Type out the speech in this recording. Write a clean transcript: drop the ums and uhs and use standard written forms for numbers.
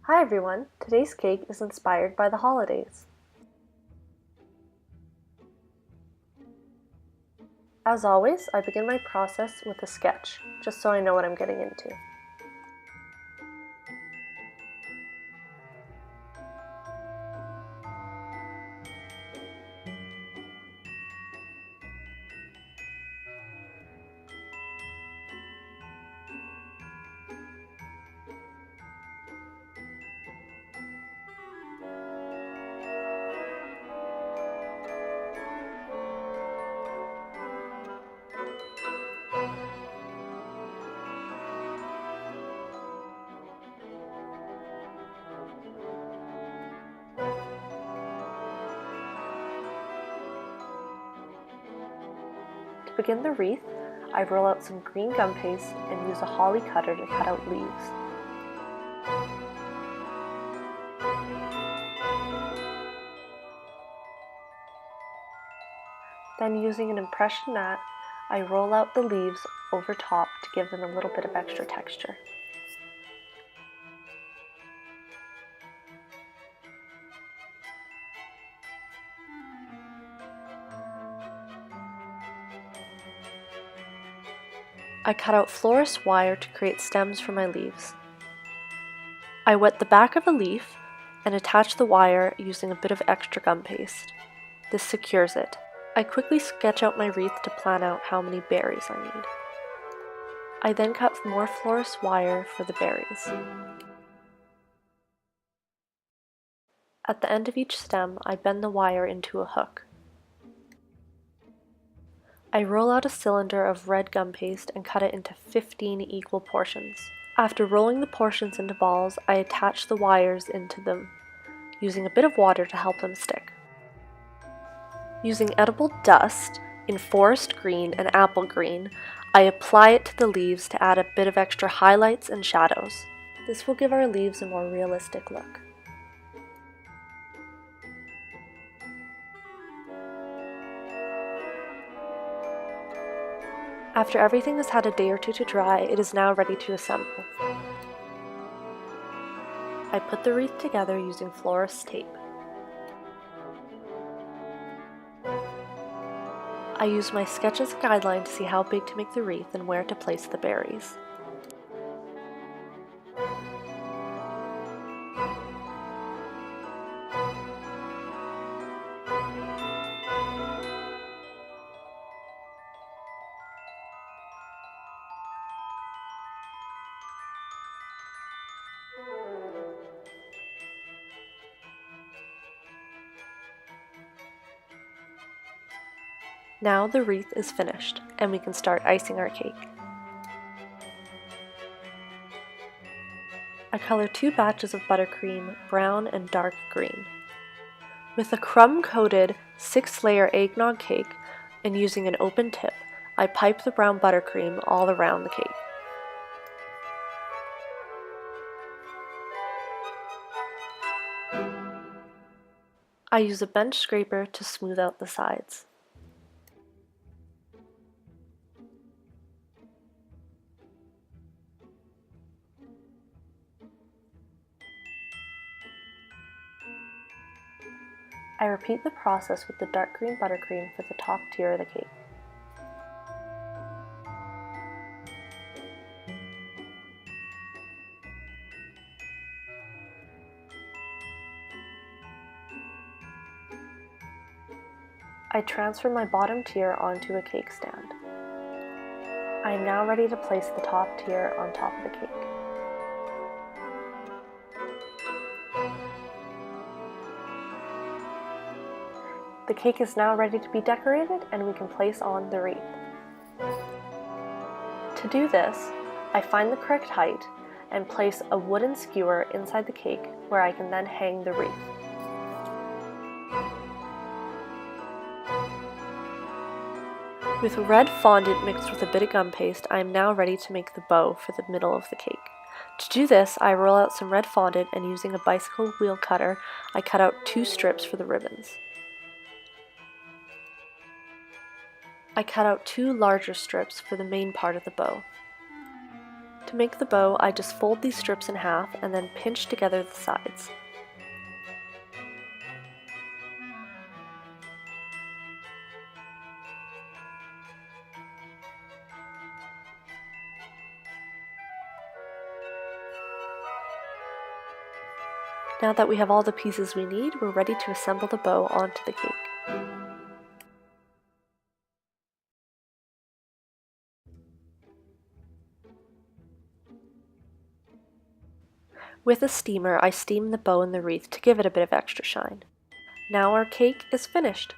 Hi everyone! Today's cake is inspired by the holidays. As always, I begin my process with a sketch, just so I know what I'm getting into. To begin the wreath, I roll out some green gum paste and use a holly cutter to cut out leaves. Then using an impression mat, I roll out the leaves over top to give them a little bit of extra texture. I cut out florist wire to create stems for my leaves. I wet the back of a leaf and attach the wire using a bit of extra gum paste. This secures it. I quickly sketch out my wreath to plan out how many berries I need. I then cut more florist wire for the berries. At the end of each stem, I bend the wire into a hook. I roll out a cylinder of red gum paste and cut it into 15 equal portions. After rolling the portions into balls, I attach the wires into them, using a bit of water to help them stick. Using edible dust in forest green and apple green, I apply it to the leaves to add a bit of extra highlights and shadows. This will give our leaves a more realistic look. After everything has had a day or two to dry, it is now ready to assemble. I put the wreath together using florist's tape. I use my sketch as a guideline to see how big to make the wreath and where to place the berries. Now the wreath is finished, and we can start icing our cake. I color 2 batches of buttercream, brown and dark green. With a crumb-coated 6-layer eggnog cake and using an open tip, I pipe the brown buttercream all around the cake. I use a bench scraper to smooth out the sides. I repeat the process with the dark green buttercream for the top tier of the cake. I transfer my bottom tier onto a cake stand. I am now ready to place the top tier on top of the cake. The cake is now ready to be decorated, and we can place on the wreath. To do this, I find the correct height and place a wooden skewer inside the cake where I can then hang the wreath. With red fondant mixed with a bit of gum paste, I am now ready to make the bow for the middle of the cake. To do this, I roll out some red fondant and using a bicycle wheel cutter, I cut out 2 strips for the ribbons. I cut out 2 larger strips for the main part of the bow. To make the bow, I just fold these strips in half and then pinch together the sides. Now that we have all the pieces we need, we're ready to assemble the bow onto the cake. With a steamer, I steam the bow and the wreath to give it a bit of extra shine. Now our cake is finished.